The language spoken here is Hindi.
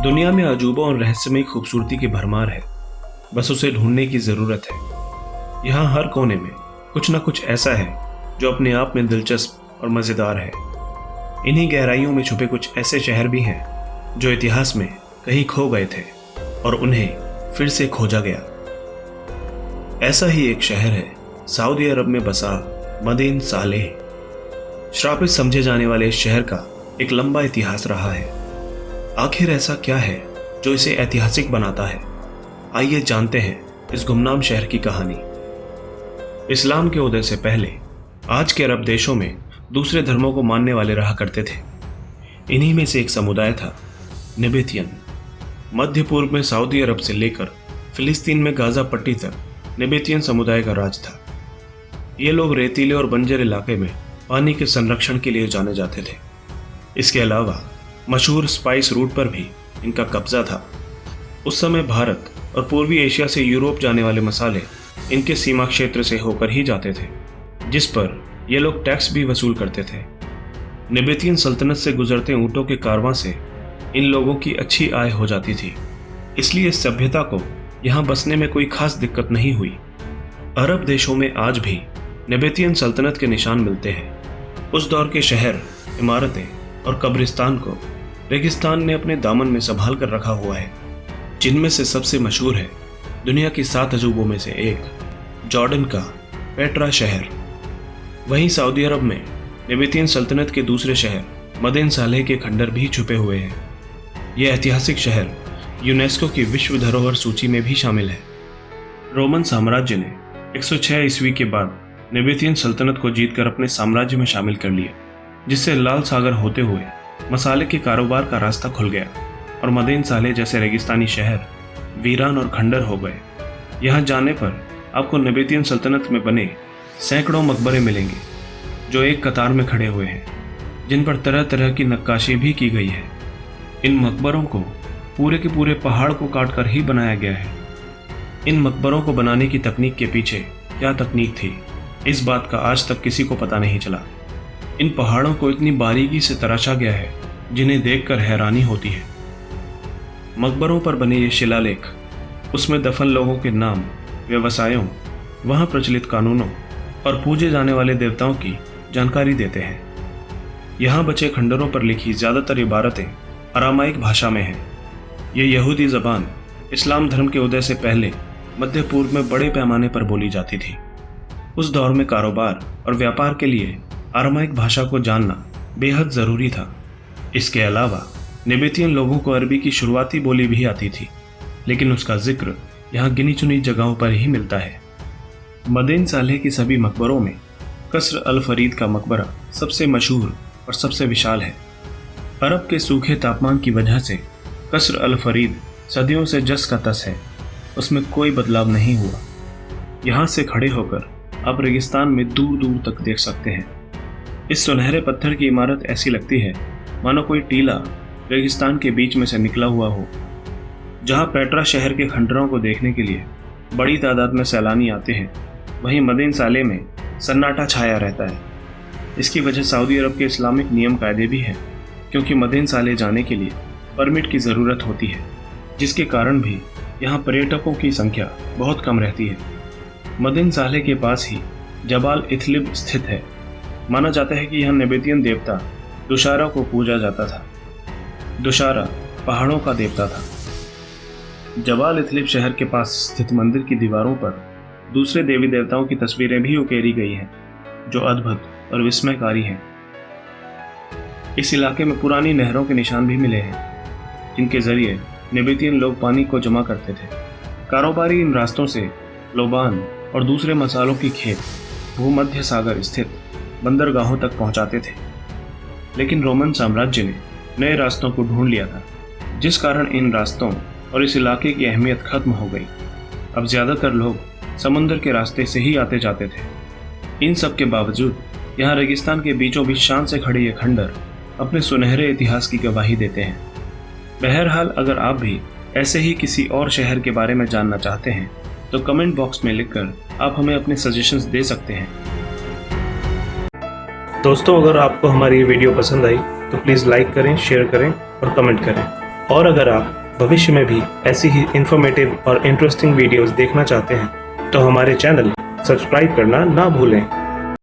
दुनिया में अजूबों और रहस्यमय खूबसूरती की भरमार है, बस उसे ढूंढने की जरूरत है। यहाँ हर कोने में कुछ न कुछ ऐसा है जो अपने आप में दिलचस्प और मजेदार है। इन्हीं गहराइयों में छुपे कुछ ऐसे शहर भी हैं जो इतिहास में कहीं खो गए थे और उन्हें फिर से खोजा गया। ऐसा ही एक शहर है सऊदी अरब में बसा मदीन सालेह। श्रापित समझे जाने वाले इस शहर का एक लंबा इतिहास रहा है। आखिर ऐसा क्या है जो इसे ऐतिहासिक बनाता है? आइए जानते हैं इस गुमनाम शहर की कहानी। इस्लाम के उदय से पहले आज के अरब देशों में दूसरे धर्मों को मानने वाले रहा करते थे। इन्हीं में से एक समुदाय था निबेतियन। मध्य पूर्व में सऊदी अरब से लेकर फिलिस्तीन में गाजा पट्टी तक निबेतियन समुदाय का राज था। ये लोग रेतीले और बंजर इलाके में पानी के संरक्षण के लिए जाने जाते थे। इसके अलावा मशहूर स्पाइस रूट पर भी इनका कब्जा था। उस समय भारत और पूर्वी एशिया से यूरोप जाने वाले मसाले इनके सीमा क्षेत्र से होकर ही जाते थे, जिस पर ये लोग टैक्स भी वसूल करते थे। निबेतियन सल्तनत से गुजरते ऊंटों के कारवां से इन लोगों की अच्छी आय हो जाती थी, इसलिए इस सभ्यता को यहाँ बसने में कोई खास दिक्कत नहीं हुई। अरब देशों में आज भी निबेतियन सल्तनत के निशान मिलते हैं। उस दौर के शहर, इमारतें और कब्रिस्तान को रेगिस्तान ने अपने दामन में संभाल कर रखा हुआ है, जिनमें से सबसे मशहूर है दुनिया की 7 अजूबों में से एक जॉर्डन का पेट्रा शहर। वहीं सऊदी अरब में निबेतियन सल्तनत के दूसरे शहर मदीन सालेह के खंडर भी छुपे हुए हैं। यह ऐतिहासिक शहर यूनेस्को की विश्व धरोहर सूची में भी शामिल है। रोमन साम्राज्य ने 106 ईस्वी के बाद निबेतियन सल्तनत को जीतकर अपने साम्राज्य में शामिल कर लिया, जिससे लाल सागर होते हुए मसाले के कारोबार का रास्ता खुल गया और मदीन सालेह जैसे रेगिस्तानी शहर वीरान और खंडर हो गए। यहाँ जाने पर आपको निबेतियन सल्तनत में बने सैकड़ों मकबरे मिलेंगे जो एक कतार में खड़े हुए हैं, जिन पर तरह तरह की नक्काशी भी की गई है। इन मकबरों को पूरे के पूरे पहाड़ को काट कर ही बनाया गया है। इन मकबरों को बनाने की तकनीक के पीछे क्या तकनीक थी, इस बात का आज तक किसी को पता नहीं चला। इन पहाड़ों को इतनी बारीकी से तराशा गया है जिन्हें देखकर हैरानी होती है। मकबरों पर बने ये शिलालेख उसमें दफन लोगों के नाम, व्यवसायों, वहां प्रचलित कानूनों और पूजे जाने वाले देवताओं की जानकारी देते हैं। यहाँ बचे खंडरों पर लिखी ज्यादातर इबारतें अरामाइक भाषा में हैं। ये यहूदी ज़बान इस्लाम धर्म के उदय से पहले मध्य पूर्व में बड़े पैमाने पर बोली जाती थी। उस दौर में कारोबार और व्यापार के लिए अरामाइक भाषा को जानना बेहद ज़रूरी था। इसके अलावा निबेतियन लोगों को अरबी की शुरुआती बोली भी आती थी, लेकिन उसका जिक्र यहाँ गिनी चुनी जगहों पर ही मिलता है। मदीन सालेह की सभी मकबरों में कसर अल फरीद का मकबरा सबसे मशहूर और सबसे विशाल है। अरब के सूखे तापमान की वजह से कसर अल फरीद सदियों से जस का तस है, उसमें कोई बदलाव नहीं हुआ। यहाँ से खड़े होकर आप रेगिस्तान में दूर दूर तक देख सकते हैं। इस सुनहरे पत्थर की इमारत ऐसी लगती है मानो कोई टीला रेगिस्तान के बीच में से निकला हुआ हो। जहाँ पेट्रा शहर के खंडरों को देखने के लिए बड़ी तादाद में सैलानी आते हैं, वहीं मदीन सालेह में सन्नाटा छाया रहता है। इसकी वजह सऊदी अरब के इस्लामिक नियम कायदे भी हैं, क्योंकि मदीन सालेह जाने के लिए परमिट की ज़रूरत होती है, जिसके कारण भी यहाँ पर्यटकों की संख्या बहुत कम रहती है। मदीन सालेह के पास ही जबाल इथलिब स्थित है। माना जाता है कि यहाँ निबेतियन देवता दुशारा को पूजा जाता था। दुशारा पहाड़ों का देवता था। जबाल इथलिब शहर के पास स्थित मंदिर की दीवारों पर दूसरे देवी देवताओं की तस्वीरें भी उकेरी गई हैं, जो अद्भुत और विस्मयकारी हैं। इस इलाके में पुरानी नहरों के निशान भी मिले हैं, जिनके जरिए निबेतियन लोग पानी को जमा करते थे। कारोबारी इन रास्तों से लोबान और दूसरे मसालों की खेप भूमध्य सागर स्थित बंदरगाहों तक पहुंचाते थे। लेकिन रोमन साम्राज्य ने नए रास्तों को ढूंढ लिया था, जिस कारण इन रास्तों और इस इलाके की अहमियत खत्म हो गई। अब ज़्यादातर लोग समुद्र के रास्ते से ही आते जाते थे। इन सब के बावजूद यहाँ रेगिस्तान के बीचों बीच शान से खड़े ये खंडर अपने सुनहरे इतिहास की गवाही देते हैं। बहरहाल, अगर आप भी ऐसे ही किसी और शहर के बारे में जानना चाहते हैं तो कमेंट बॉक्स में लिखकर आप हमें अपने सजेशंस दे सकते हैं। दोस्तों, अगर आपको हमारी ये वीडियो पसंद आई तो प्लीज़ लाइक करें, शेयर करें और कमेंट करें। और अगर आप भविष्य में भी ऐसी ही इंफॉर्मेटिव और इंटरेस्टिंग वीडियोस देखना चाहते हैं तो हमारे चैनल सब्सक्राइब करना ना भूलें।